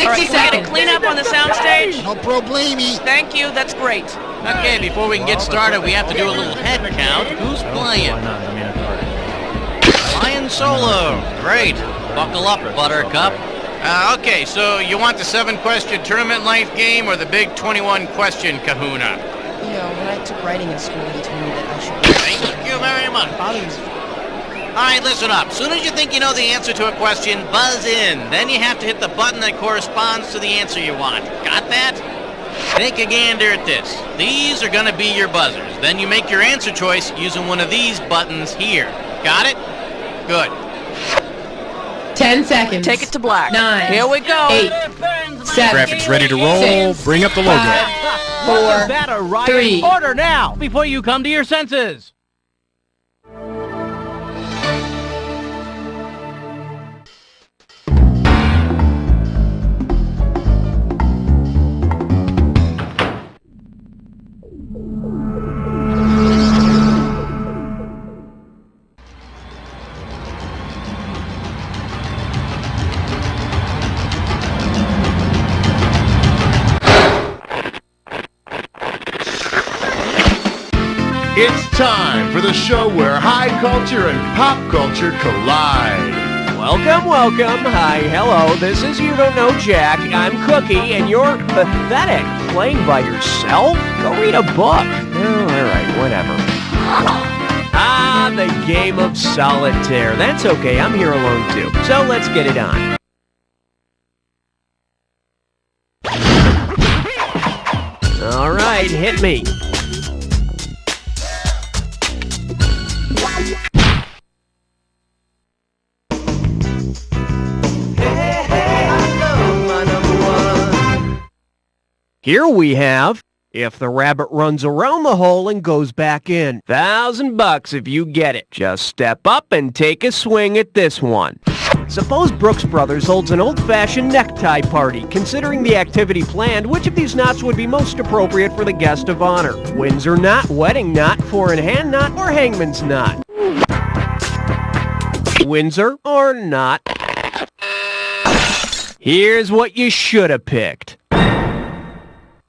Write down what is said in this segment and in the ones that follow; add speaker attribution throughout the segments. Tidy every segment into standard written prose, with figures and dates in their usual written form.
Speaker 1: 60
Speaker 2: All right, can we get a
Speaker 1: seconds.
Speaker 2: cleanup on the soundstage?
Speaker 3: No problemi.
Speaker 2: Thank you, that's great.
Speaker 4: Okay, before we can get started, we have to do a little head count. Who's playing? Lion Solo. Great. Buckle up, Buttercup. Okay, so you want the 7-question tournament-length game or the big 21-question kahuna?
Speaker 1: You know, when I took writing in school, they told me that I should...
Speaker 4: Thank you very much.
Speaker 1: Father's...
Speaker 4: All right, listen up. As soon as you think you know the answer to a question, buzz in. Then you have to hit the button that corresponds to the answer you want. Got that? Take a gander at this. These are going to be your buzzers. Then you make your answer choice using one of these buttons here. Got it? Good.
Speaker 1: 10 seconds.
Speaker 2: Take it to black.
Speaker 1: 9.
Speaker 2: Here we go.
Speaker 1: 8. 7.
Speaker 5: Graphics ready to roll.
Speaker 1: 6,
Speaker 5: Bring up the logo.
Speaker 1: 4.
Speaker 6: That a riot?
Speaker 1: 3.
Speaker 6: Order now, before you come to your senses.
Speaker 5: It's time for the show where high culture and pop culture collide.
Speaker 6: Welcome, welcome. Hi, hello. This is You Don't Know Jack. I'm Cookie, and you're pathetic. Playing by yourself? Go read a book. Oh, all right, whatever. Ah, the game of solitaire. That's okay. I'm here alone, too. So let's get it on. All right, hit me. Here we have, if the rabbit runs around the hole and goes back in. $1,000 if you get it. Just step up and take a swing at this one. Suppose Brooks Brothers holds an old-fashioned necktie party. Considering the activity planned, which of these knots would be most appropriate for the guest of honor? Windsor knot, wedding knot, four-in-hand knot, or hangman's knot? Windsor or not? Here's what you should have picked.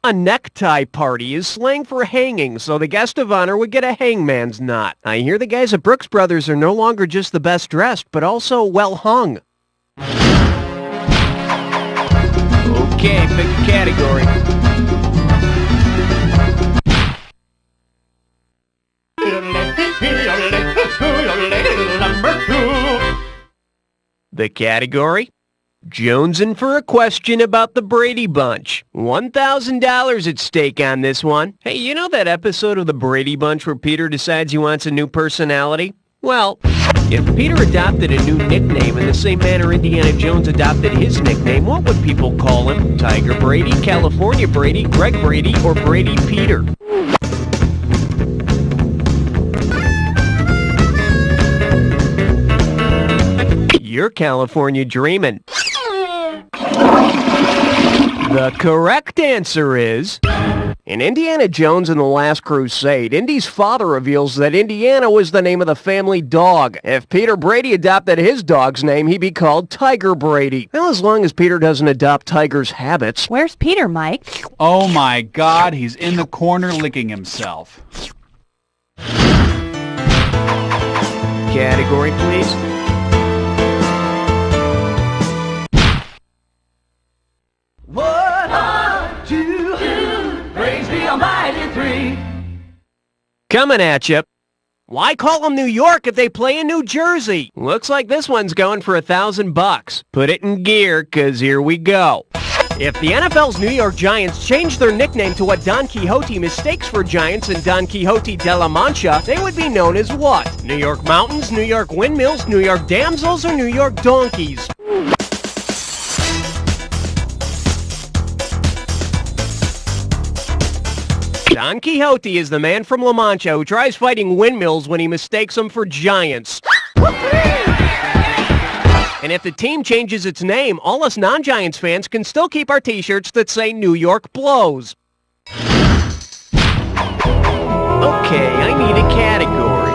Speaker 6: A necktie party is slang for hanging, so the guest of honor would get a hangman's knot. I hear the guys at Brooks Brothers are no longer just the best dressed, but also well hung. Okay, pick a category. The category? Jonesing for a question about the Brady Bunch. $1,000 at stake on this one. Hey, you know that episode of the Brady Bunch where Peter decides he wants a new personality? Well, if Peter adopted a new nickname in the same manner Indiana Jones adopted his nickname, what would people call him? Tiger Brady, California Brady, Greg Brady, or Brady Peter? You're California dreamin'. The correct answer is... In Indiana Jones and the Last Crusade, Indy's father reveals that Indiana was the name of the family dog. If Peter Brady adopted his dog's name, he'd be called Tiger Brady. Well, as long as Peter doesn't adopt Tiger's habits.
Speaker 7: Where's Peter, Mike?
Speaker 8: Oh my God, he's in the corner licking himself.
Speaker 6: Category, please. Coming at you. Why call them New York if they play in New Jersey? Looks like this one's going for $1,000. Put it in gear, 'cause here we go. If the NFL's New York Giants changed their nickname to what Don Quixote mistakes for Giants and Don Quixote de la Mancha, they would be known as what? New York Mountains, New York Windmills, New York Damsels, or New York Donkeys? Don Quixote is the man from La Mancha who tries fighting windmills when he mistakes them for giants. And if the team changes its name, all us non-Giants fans can still keep our t-shirts that say New York Blows. Okay, I need a category.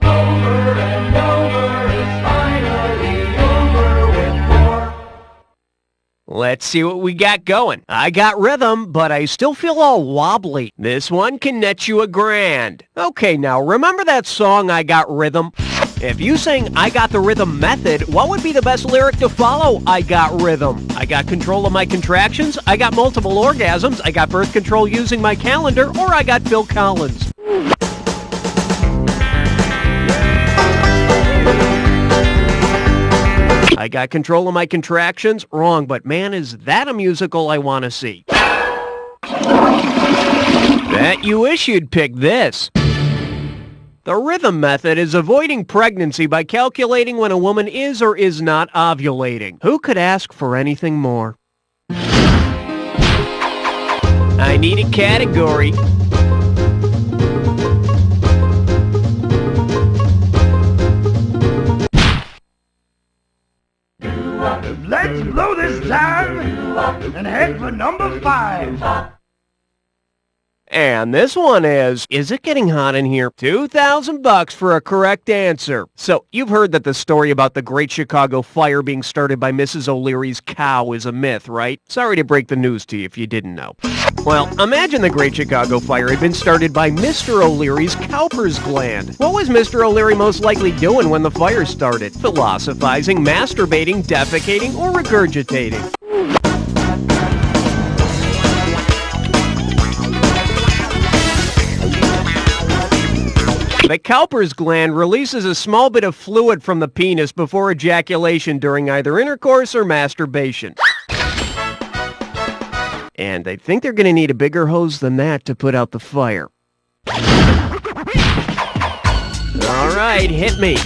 Speaker 6: Over and over is finally Let's see what we got going. I got rhythm, but I still feel all wobbly. This one can net you $1,000. Okay, now remember that song, I Got Rhythm? If you sang I Got the Rhythm Method, what would be the best lyric to follow I Got Rhythm? I got control of my contractions, I got multiple orgasms, I got birth control using my calendar, or I got Phil Collins. I got control of my contractions? Wrong, but man, is that a musical I want to see. Bet you wish you'd pick this. The rhythm method is avoiding pregnancy by calculating when a woman is or is not ovulating. Who could ask for anything more? I need a category.
Speaker 3: Let's blow this time and head for number 5.
Speaker 6: And this one is it getting hot in here? $2,000 for a correct answer. So, you've heard that the story about the Great Chicago Fire being started by Mrs. O'Leary's cow is a myth, right? Sorry to break the news to you if you didn't know. Well, imagine the Great Chicago Fire had been started by Mr. O'Leary's Cowper's gland. What was Mr. O'Leary most likely doing when the fire started? Philosophizing, masturbating, defecating, or regurgitating? The Cowper's gland releases a small bit of fluid from the penis before ejaculation during either intercourse or masturbation. And I think they're going to need a bigger hose than that to put out the fire. All right, hit me.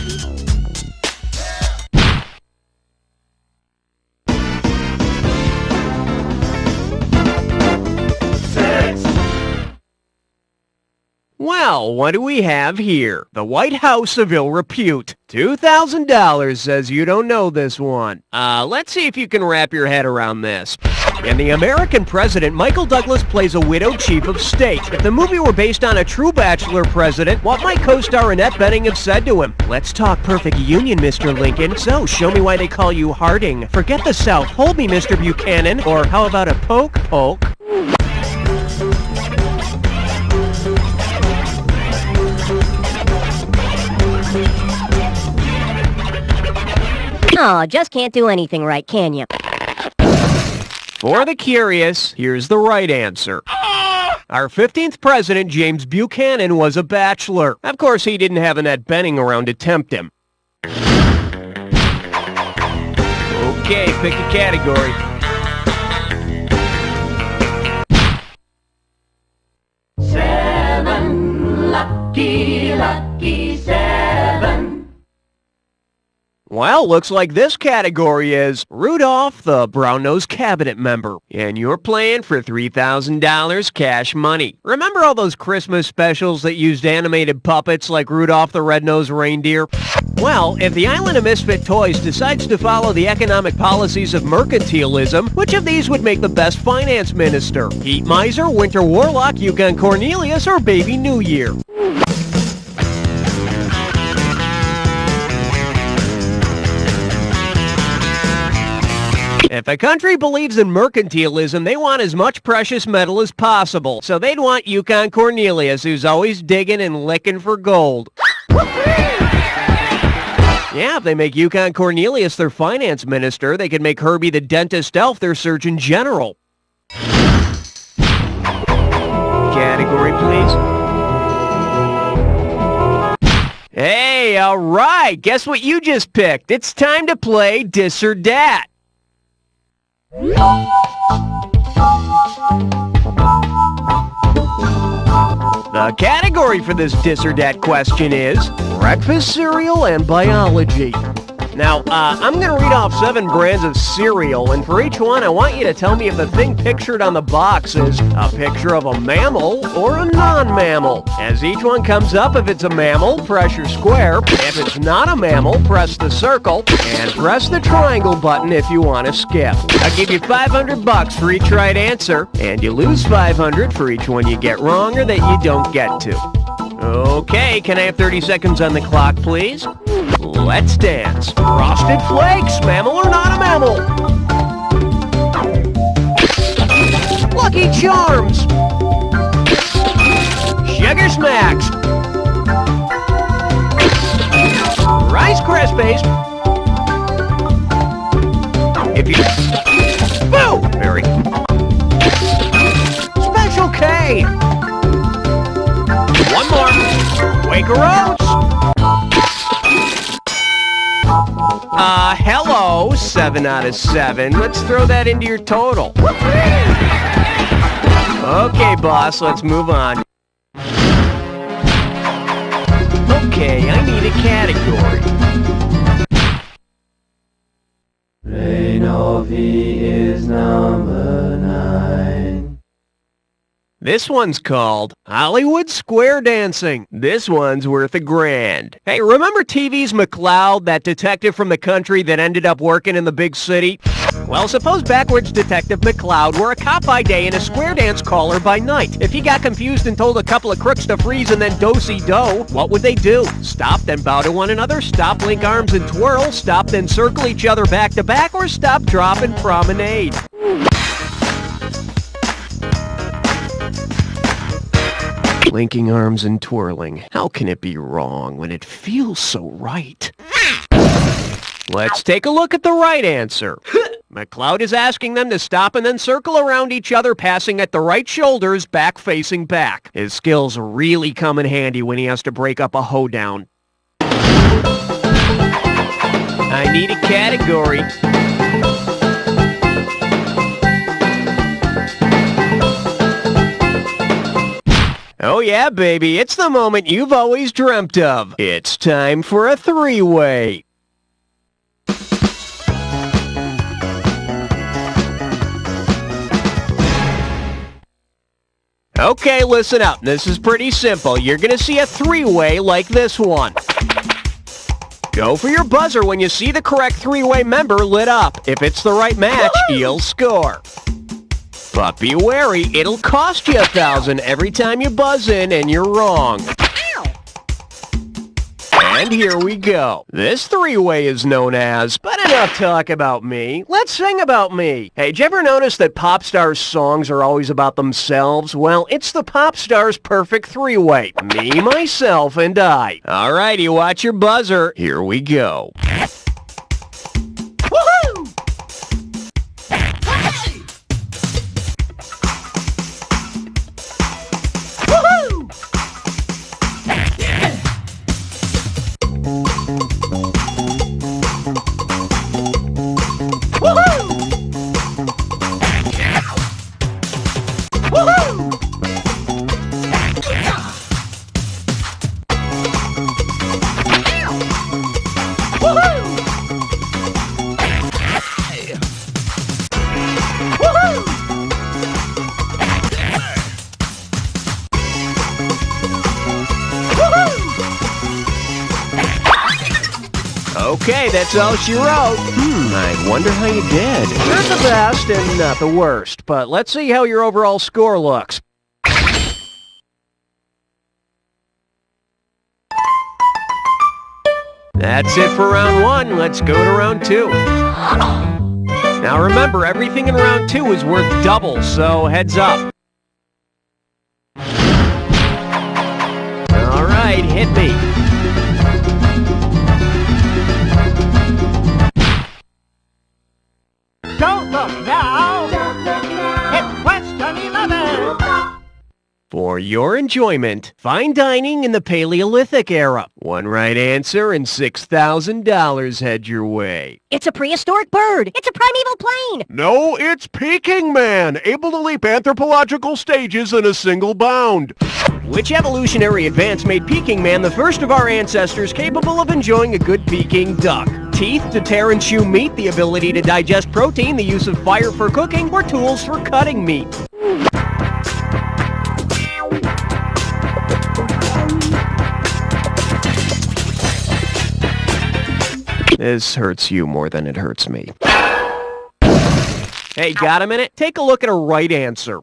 Speaker 6: Well, what do we have here? The White House of Ill Repute. $2,000 says you don't know this one. Let's see if you can wrap your head around this. And the American president, Michael Douglas, plays a widowed chief of state. If the movie were based on a true bachelor president, what might co-star Annette Bening have said to him? Let's talk perfect union, Mr. Lincoln. So, show me why they call you Harding. Forget the South. Hold me, Mr. Buchanan. Or how about a poke?
Speaker 7: Oh, just can't do anything right, can you?
Speaker 6: For the curious, here's the right answer. Our 15th president, James Buchanan, was a bachelor. Of course, he didn't have Annette Bening around to tempt him. Okay, pick a category.
Speaker 3: Lucky 7.
Speaker 6: Well, looks like this category is Rudolph the Brown-Nosed Cabinet Member. And you're playing for $3,000 cash money. Remember all those Christmas specials that used animated puppets like Rudolph the Red-Nosed Reindeer? Well, if the Island of Misfit Toys decides to follow the economic policies of mercantilism, which of these would make the best finance minister? Heat Miser, Winter Warlock, Yukon Cornelius, or Baby New Year? If a country believes in mercantilism, they want as much precious metal as possible. So they'd want Yukon Cornelius, who's always digging and licking for gold. Yeah, if they make Yukon Cornelius their finance minister, they could make Herbie the Dentist Elf their Surgeon General. Category, please. Hey, all right. Guess what you just picked? It's time to play Dis or Dat. The category for this Dis or Dat question is breakfast cereal and biology. Now, I'm going to read off 7 brands of cereal, and for each one, I want you to tell me if the thing pictured on the box is a picture of a mammal or a non-mammal. As each one comes up, if it's a mammal, press your square. If it's not a mammal, press the circle, and press the triangle button if you want to skip. I'll give you $500 for each right answer, and you lose $500 for each one you get wrong or that you don't get to. Okay, can I have 30 seconds on the clock, please? Let's dance. Frosted Flakes, mammal or not a mammal? Lucky Charms, Sugar Smacks, Rice Krispies. If you... Boo! Very... Special K! One more. Quaker Oats. Hello, 7 out of 7. Let's throw that into your total. Okay, boss, let's move on. Okay, I need a category. Reinovi is number 9. This one's called Hollywood Square Dancing. This one's worth $1,000. Hey, remember TV's McCloud, that detective from the country that ended up working in the big city? Well, suppose backwards Detective McCloud were a cop by day and a square dance caller by night. If he got confused and told a couple of crooks to freeze and then do-si-do, what would they do? Stop, then bow to one another, stop, link arms and twirl, stop, then circle each other back to back, or stop, drop, and promenade? Linking arms and twirling. How can it be wrong when it feels so right? Let's take a look at the right answer. McCloud is asking them to stop and then circle around each other, passing at the right shoulders, back facing back. His skills really come in handy when he has to break up a hoedown. I need a category. Oh yeah, baby, it's the moment you've always dreamt of. It's time for a three-way. Okay, listen up. This is pretty simple. You're gonna see a three-way like this one. Go for your buzzer when you see the correct three-way member lit up. If it's the right match, you'll score. But be wary, it'll cost you $1,000 every time you buzz in and you're wrong. And here we go. This three-way is known as, but enough talk about me. Let's sing about me. Hey, did you ever notice that pop stars' songs are always about themselves? Well, it's the pop stars' perfect three-way. Me, myself, and I. Alrighty, watch your buzzer. Here we go. Woohoo! Okay, that's all she wrote. I wonder how you did. Not the best and not the worst, but let's see how your overall score looks. That's it for round 1. Let's go to round 2. Now remember, everything in round 2 is worth double, so heads up. All right, hit me.
Speaker 3: Don't look now. It's question 11.
Speaker 6: For your enjoyment, fine dining in the Paleolithic era. One right answer and $6,000 head your way.
Speaker 7: It's a prehistoric bird. It's a primeval plane.
Speaker 5: No, it's Peking Man, able to leap anthropological stages in a single bound.
Speaker 6: Which evolutionary advance made Peking Man the first of our ancestors capable of enjoying a good Peking duck? Teeth to tear and chew meat, the ability to digest protein, the use of fire for cooking, or tools for cutting meat? This hurts you more than it hurts me. Hey, got a minute? Take a look at a right answer.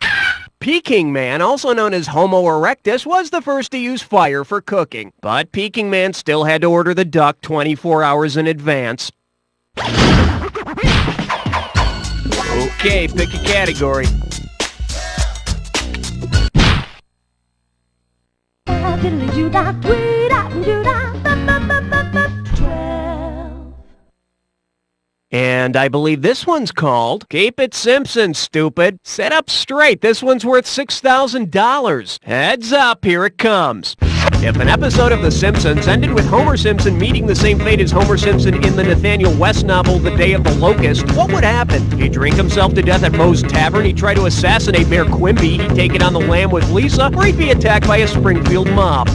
Speaker 6: Peking Man, also known as Homo erectus, was the first to use fire for cooking. But Peking Man still had to order the duck 24 hours in advance. Okay, pick a category.
Speaker 7: diddly-doo-dah, dwee-dah-doo-dah, ba-ba-ba-ba-ba, 12.
Speaker 6: And I believe this one's called Keep It Simpson, Stupid. Sit up straight. This one's worth $6,000. Heads up, here it comes. If an episode of The Simpsons ended with Homer Simpson meeting the same fate as Homer Simpson in the Nathaniel West novel The Day of the Locust, what would happen? He'd drink himself to death at Moe's Tavern, he'd try to assassinate Mayor Quimby, he'd take it on the lam with Lisa, or he'd be attacked by a Springfield mob.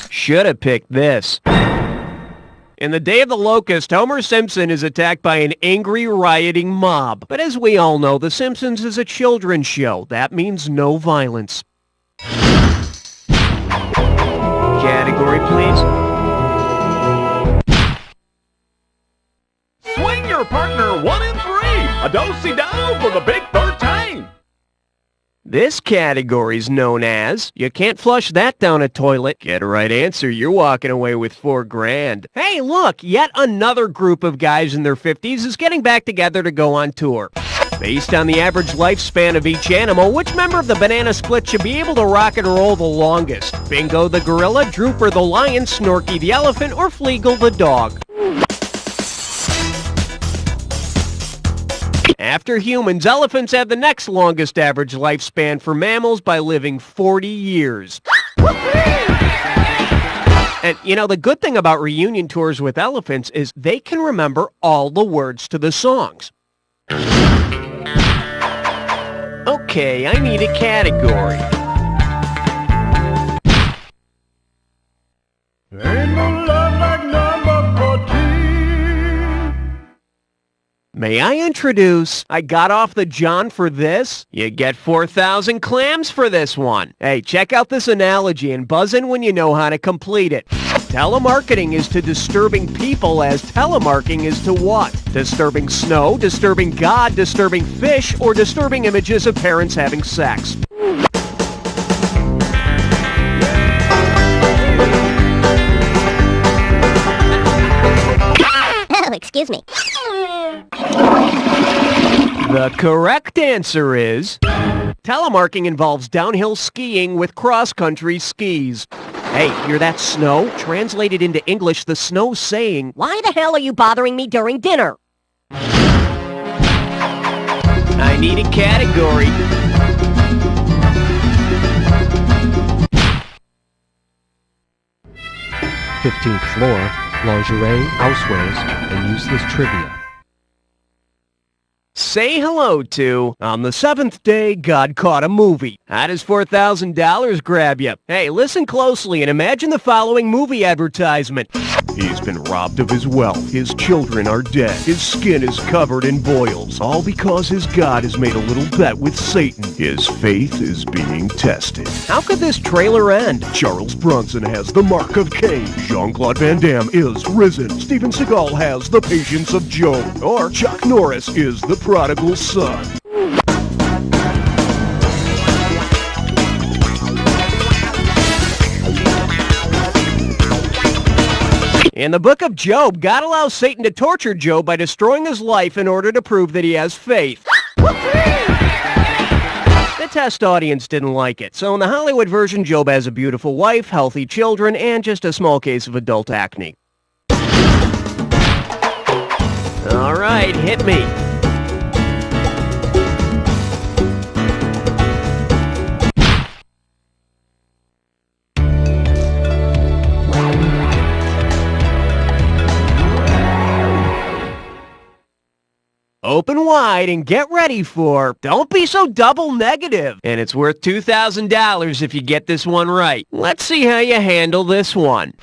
Speaker 6: Should have picked this. In The Day of the Locust, Homer Simpson is attacked by an angry, rioting mob. But as we all know, The Simpsons is a children's show. That means no violence. Category, please.
Speaker 5: Swing your partner 1 and 3. A do-si-do for the big 13.
Speaker 6: This category's known as, you can't flush that down a toilet. Get a right answer, you're walking away with $4,000. Hey, look, yet another group of guys in their 50s is getting back together to go on tour. Based on the average lifespan of each animal, which member of the banana split should be able to rock and roll the longest? Bingo the gorilla, Drooper the lion, Snorky the elephant, or Fleagle the dog? After humans, elephants have the next longest average lifespan for mammals by living 40 years. And, you know, the good thing about reunion tours with elephants is they can remember all the words to the songs. Okay, I need a category.
Speaker 3: Ain't no love like number 14.
Speaker 6: May I introduce, I got off the John for this. You get 4,000 clams for this one. Hey, check out this analogy and buzz in when you know how to complete it. Telemarketing is to disturbing people as telemarking is to what? Disturbing snow, disturbing God, disturbing fish, or disturbing images of parents having sex.
Speaker 7: Oh, excuse me.
Speaker 6: The correct answer is, telemarking involves downhill skiing with cross-country skis. Hey, hear that snow? Translated into English, the snow's saying,
Speaker 7: Why the hell are you bothering me during dinner?
Speaker 6: I need a category.
Speaker 9: "15th floor, lingerie, housewares, and useless trivia."
Speaker 6: Say hello to, on the 7th day, God caught a movie. How does $4,000 grab you? Hey, listen closely and imagine the following movie advertisement. He's been robbed of his wealth. His children are dead. His skin is covered in boils. All because his God has made a little bet with Satan. His faith is being tested. How could this trailer end? Charles Bronson has the mark of Cain. Jean-Claude Van Damme is risen. Steven Seagal has the patience of Job. Or Chuck Norris is the prodigal son. In the book of Job, God allows Satan to torture Job by destroying his life in order to prove that he has faith. The test audience didn't like it, so in the Hollywood version, Job has a beautiful wife, healthy children, and just a small case of adult acne. All right, hit me. Open wide and get ready for Don't Be So Double Negative. And it's worth $2,000 if you get this one right. Let's see how you handle this one.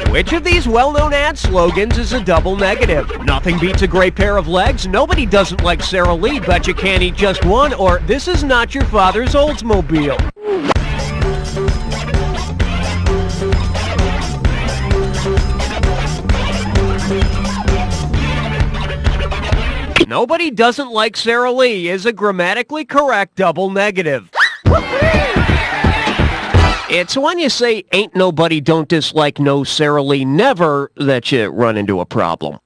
Speaker 6: Which of these well-known ad slogans is a double negative? Nothing beats a great pair of legs, nobody doesn't like Sara Lee, but you can't eat just one, or this is not your father's Oldsmobile. Nobody doesn't like Sara Lee is a grammatically correct double negative. It's when you say ain't nobody don't dislike no Sarah Lee never that you run into a problem.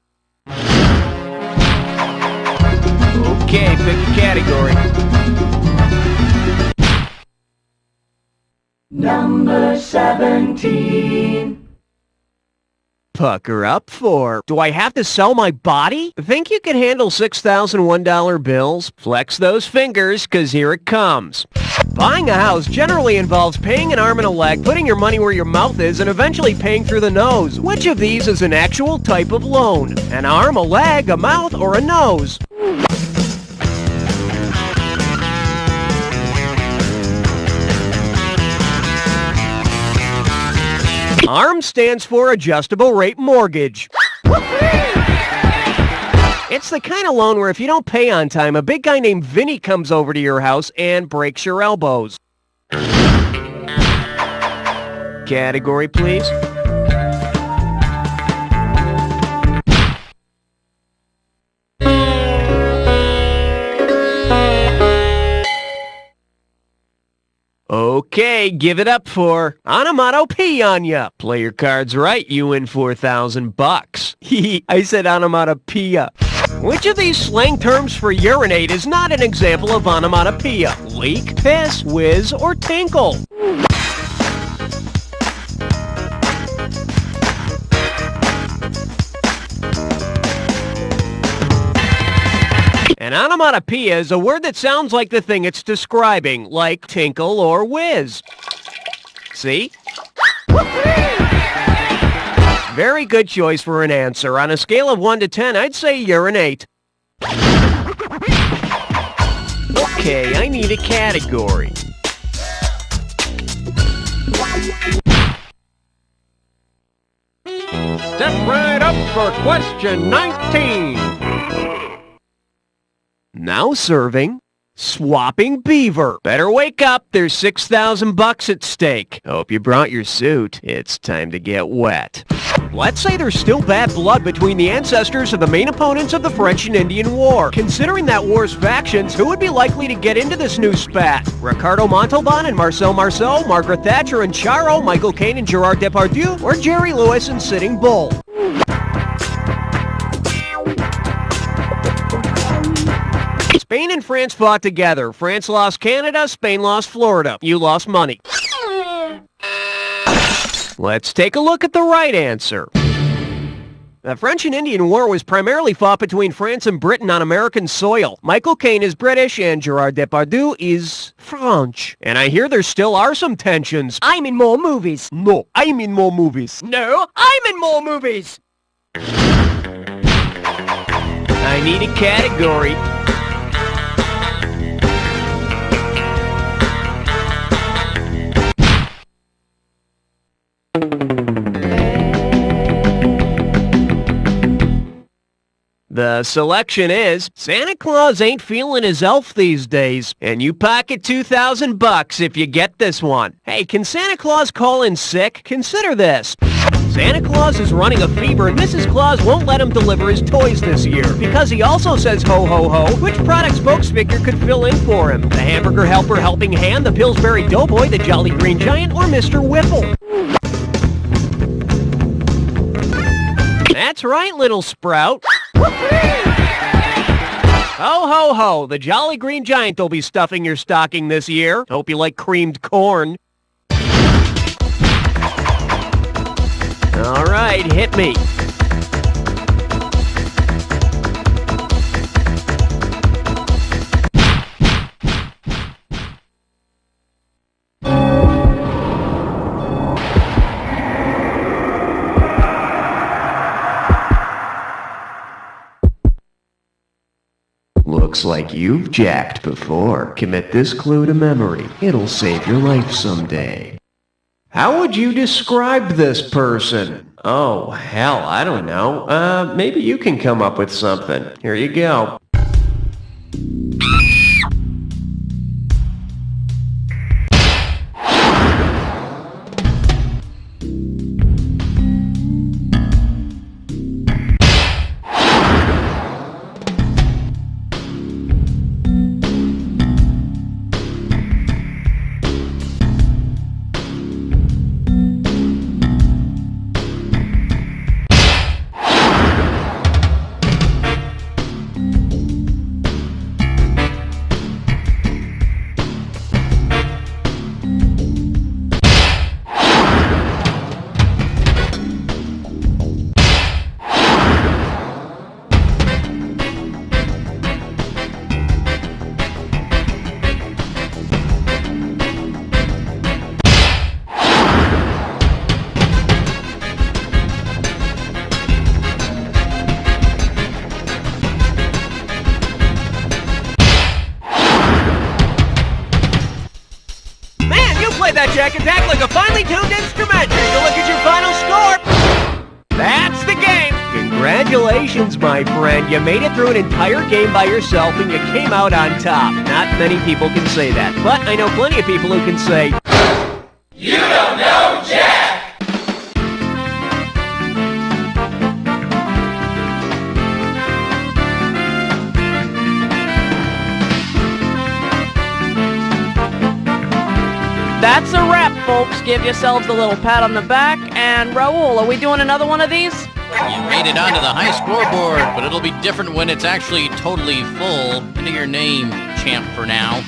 Speaker 6: Okay, pick a category.
Speaker 3: Number 17.
Speaker 6: Pucker up for. Do I have to sell my body? Think you can handle $6,001 bills? Flex those fingers, 'cause here it comes. Buying a house generally involves paying an arm and a leg, putting your money where your mouth is, and eventually paying through the nose. Which of these is an actual type of loan? An arm, a leg, a mouth, or a nose? ARM stands for Adjustable Rate Mortgage. It's the kind of loan where if you don't pay on time, a big guy named Vinny comes over to your house and breaks your elbows. Category, please. Okay, give it up for onomatopoeia. Play your cards right, you win $4,000. I said onomatopoeia. Which of these slang terms for urinate is not an example of onomatopoeia? Leak, piss, whiz, or tinkle? An onomatopoeia is a word that sounds like the thing it's describing, like tinkle or whiz. See? Very good choice for an answer. On a scale of 1 to 10, I'd say urinate. Okay, I need a category. Step right up for question 19. Now serving, swapping beaver. Better wake up, there's $6,000 at stake. Hope you brought your suit. It's time to get wet. Let's say there's still bad blood between the ancestors of the main opponents of the French and Indian War. Considering that war's factions, who would be likely to get into this new spat? Ricardo Montalban and Marcel Marceau, Margaret Thatcher and Charo, Michael Caine and Gerard Depardieu, or Jerry Lewis and Sitting Bull? Spain and France fought together. France lost Canada, Spain lost Florida. You lost money. Let's take a look at the right answer. The French and Indian War was primarily fought between France and Britain on American soil. Michael Caine is British and Gerard Depardieu is French. And I hear there still are some tensions.
Speaker 7: I'm in more movies.
Speaker 6: No, I'm in more movies.
Speaker 7: No, I'm in more movies.
Speaker 6: I need a category. The selection is, Santa Claus ain't feeling his elf these days, and you pocket $2,000 if you get this one. Hey, can Santa Claus call in sick? Consider this. Santa Claus is running a fever and Mrs. Claus won't let him deliver his toys this year because he also says ho ho ho. Which product spokesfigure could fill in for him? The Hamburger Helper Helping Hand, the Pillsbury Doughboy, the Jolly Green Giant, or Mr. Whipple? That's right, little sprout. Ho, ho, ho. The Jolly Green Giant will be stuffing your stocking this year. Hope you like creamed corn. All right, hit me. Looks like you've jacked before. Commit this clue to memory. It'll save your life someday. How would you describe this person? Oh, hell, I don't know. Maybe you can come up with something. Here you go. that, Jack. It's act like a finely tuned instrument. Take a look at your final score. That's the game. Congratulations, my friend. You made it through an entire game by yourself and you came out on top. Not many people can say that, but I know plenty of people who can say, "You don't know Jack!"
Speaker 2: That's a wrap, folks. Give yourselves a little pat on the back. And Raul, are we doing another one of these?
Speaker 4: You made it onto the high scoreboard, but it'll be different when it's actually totally full. Into your name, champ, for now.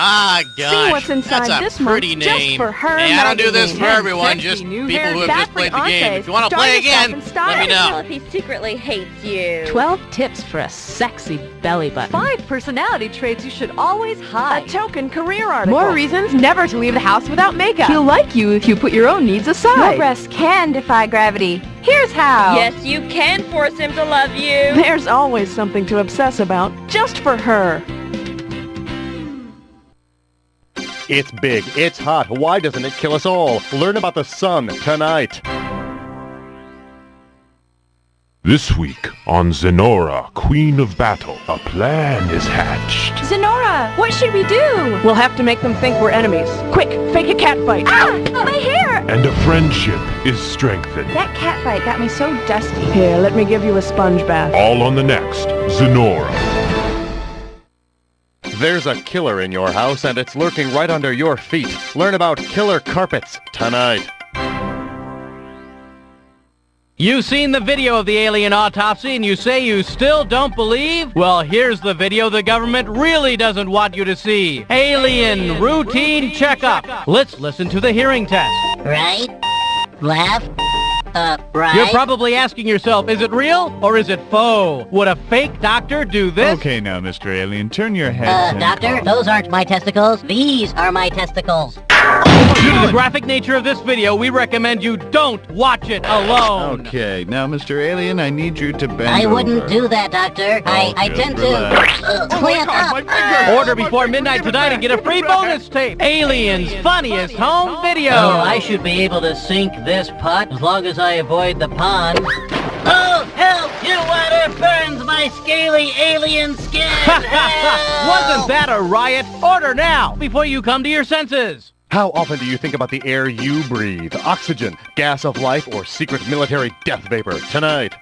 Speaker 4: Ah, gosh.
Speaker 10: See what's inside
Speaker 4: That's a
Speaker 10: this
Speaker 4: pretty
Speaker 10: month,
Speaker 4: name.
Speaker 10: just for her
Speaker 4: Hey, I don't do this
Speaker 10: magazine.
Speaker 4: for everyone,
Speaker 10: And
Speaker 4: just
Speaker 10: sexy new
Speaker 4: people who have
Speaker 10: hair
Speaker 4: just played the game.
Speaker 10: Beyonce's
Speaker 4: If you want to
Speaker 10: Start
Speaker 4: play
Speaker 10: yourself
Speaker 4: again,
Speaker 10: in style.
Speaker 4: let me know.
Speaker 10: If he secretly hates you.
Speaker 2: 12 tips for a sexy belly button.
Speaker 10: 5 personality traits you should always hide. A token career article.
Speaker 1: More reasons never to leave the house without makeup.
Speaker 10: He'll like you if you put your own needs aside. Your breasts can defy gravity. Here's how.
Speaker 11: Yes, you can force him to love you.
Speaker 10: There's always something to obsess about, just for her.
Speaker 5: It's big, it's hot, why doesn't it kill us all? Learn about the sun tonight.
Speaker 12: This week on Zenora, Queen of Battle, a plan is hatched.
Speaker 10: Zenora, what should we do?
Speaker 2: We'll have to make them think we're enemies. Quick, fake a cat bite.
Speaker 10: Ah, my hair!
Speaker 12: And a friendship is strengthened.
Speaker 10: That cat bite got me so dusty.
Speaker 2: Here, let me give you a sponge bath.
Speaker 12: All on the next Zenora.
Speaker 5: There's a killer in your house and it's lurking right under your feet. Learn about killer carpets tonight.
Speaker 13: You've seen the video of the alien autopsy and you say you still don't believe? Well, here's the video the government really doesn't want you to see. Alien routine checkup. Let's listen to the hearing test.
Speaker 14: Right? Left? Right?
Speaker 13: You're probably asking yourself, is it real or is it faux? Would a fake doctor do this?
Speaker 8: Okay now, Mr. Alien, turn your head.
Speaker 14: Doctor, those aren't my testicles. These are my testicles.
Speaker 13: Due to the graphic nature of this video, we recommend you don't watch it alone.
Speaker 8: Okay, now, Mr. Alien, I need you to bend
Speaker 14: I
Speaker 8: over.
Speaker 14: wouldn't do that, Doctor. I
Speaker 8: just
Speaker 14: tend
Speaker 8: relax.
Speaker 14: to clamp up.
Speaker 13: Order before midnight tonight and get a free bonus tape. Alien's funniest home video.
Speaker 14: Oh, I should be able to sink this putt as long as I avoid the pond. Oh, help! Your water burns my scaly alien skin!
Speaker 13: Wasn't that a riot? Order now, before you come to your senses.
Speaker 5: How often do you think about the air you breathe? Oxygen, gas of life, or secret military death vapor? Tonight.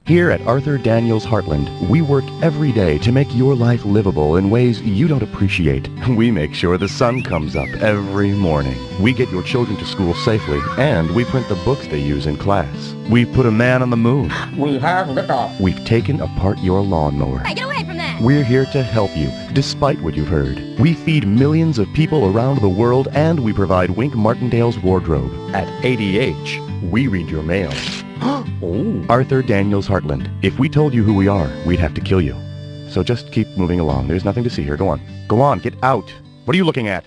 Speaker 15: Here at Arthur Daniels Heartland, we work every day to make your life livable in ways you don't appreciate. We make sure the sun comes up every morning. We get your children to school safely, and we print the books they use in class. We've put a man on the moon.
Speaker 14: We have liftoff.
Speaker 15: We've taken apart your lawnmower.
Speaker 10: Hey, get away from that!
Speaker 15: We're here to help you, despite what you've heard. We feed millions of people around the world, and we provide Wink Martindale's wardrobe. At ADH, we read your mail. Oh. Arthur Daniels Heartland. If we told you who we are, we'd have to kill you. So just keep moving along. There's nothing to see here. Go on. Go on, get out. What are you looking at?